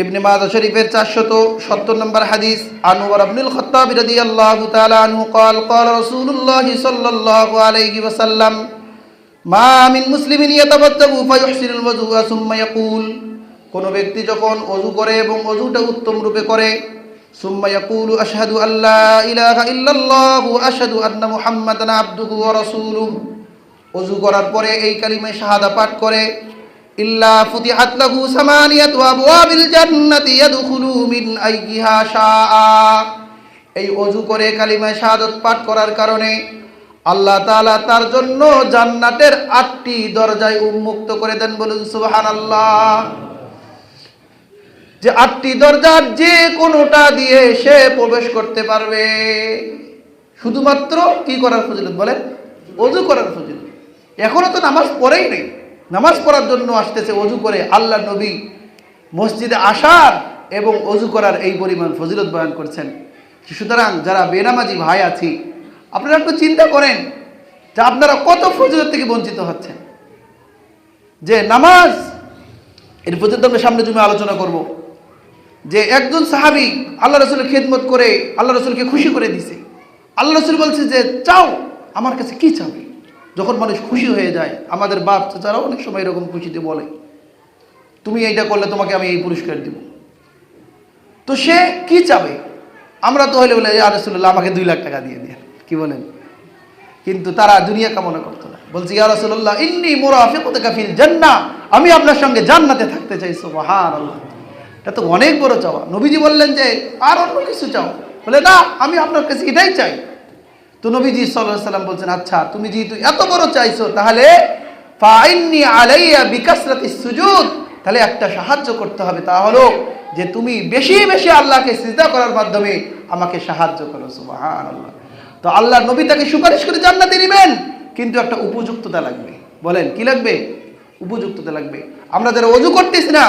ইবনে মাজাহ শরীফের 470 নম্বর হাদিস, আন উমর ইবনুল খাত্তাব রাদিয়াল্লাহু তাআলা আনহু قال قال رسول الله صلى الله عليه وسلم ما من مسلم يتوضأ فيحسن الوضوء ثم يقول, কোন ব্যক্তি যখন ওযু করে এবং ওযুটা উত্তম রূপে করে, ثم يقول أشهد أن لا إله إلا الله وأشهد أن محمدا عبده ورسوله, ওযু করার পরে এই কালিমা শাহাদা পাঠ করে, ইল্লা ফুতিহাত লাহু সামানিয়াতু আবওয়াবিল জান্নাতি ইয়াদখুলু মিন আইয়িহা শাআ, এই ওযু করে কালিমা শাহাদাত পাঠ করার কারণে আল্লাহ তাআলা তার জন্য জান্নাতের 8টি দরজায় উন্মুক্ত করে দেন। বলুন সুবহানাল্লাহ। যে 8টি দরজার যে কোনোটা দিয়ে সে প্রবেশ করতে পারবে, শুধুমাত্র কি করার ফজিলত বলেন? ওযু করার ফজিলত। এখনো তো নামাজ পড়েই নেই, নামাজ পড়ার জন্য আসতেছে ওযু করে। আল্লাহ নবী মসজিদে আসার এবং ওযু করার এই পরিমাণ ফজিলত বয়ান করছেন। সুতরাং যারা বেনামাজি ভাই আছি, আপনারা একটু চিন্তা করেন যে আপনারা কত ফজিলত থেকে বঞ্চিত হচ্ছেন। যে নামাজ, এর ফজিলত আমরা সামনে জুমে আলোচনা করব। যে একজন সাহাবী আল্লাহ রাসূলের খিদমত করে আল্লাহ রাসূলকে খুশি করে দিছে। আল্লাহ রাসূল বলছে যে চাও, আমার কাছে কি চাবে? যখন মানুষ খুশি হয়ে যায়, আমাদের বাপ চাচারাও অনেক সময় এরকম খুশিতে বলে, তুমি এইটা করলে তোমাকে আমি এই পুরস্কার দিব। তো সে কি চাবে? আমরা তো হইলে বলে, ইয়া রাসূলুল্লাহ আমাকে 2 লাখ টাকা দিয়ে দেন, কি বলেন? কিন্তু তারা দুনিয়া কামনা করতো না, বলছে ইয়া রাসূলুল্লাহ ইন্নী মুরাফিকুকা ফিল জান্নাহ, আমি আপনার সঙ্গে জান্নাতে থাকতে চাই। সুবহানাল্লাহ, এটা তো অনেক বড় চাওয়া। নবীজি বললেন যে আর অন্য কিছু চাও? বলে না, আমি আপনার কাছে এটাই চাই। তো নবীজি সাল্লাল্লাহু আলাইহি ওয়াসাল্লাম বলছেন, আচ্ছা তুমি যেহেতু এত বড় চাইছো, তাহলে ফাইন্নী আলাইয়া বিকাসরাতিস সুজুদ, তাহলে একটা সাহায্য করতে হবে, তা হলো যে তুমি বেশি বেশি আল্লাহকে সিজদা করার মাধ্যমে আমাকে সাহায্য করো। সুবহানাল্লাহ। তো আল্লাহর নবী তাকে সুপারিশ করে জান্নাতে নেবেন, কিন্তু একটা উপযুক্ততা লাগবে। বলেন কি লাগবে? উপযুক্ততা লাগবে। আমরা যারা ওযু করতেছি না,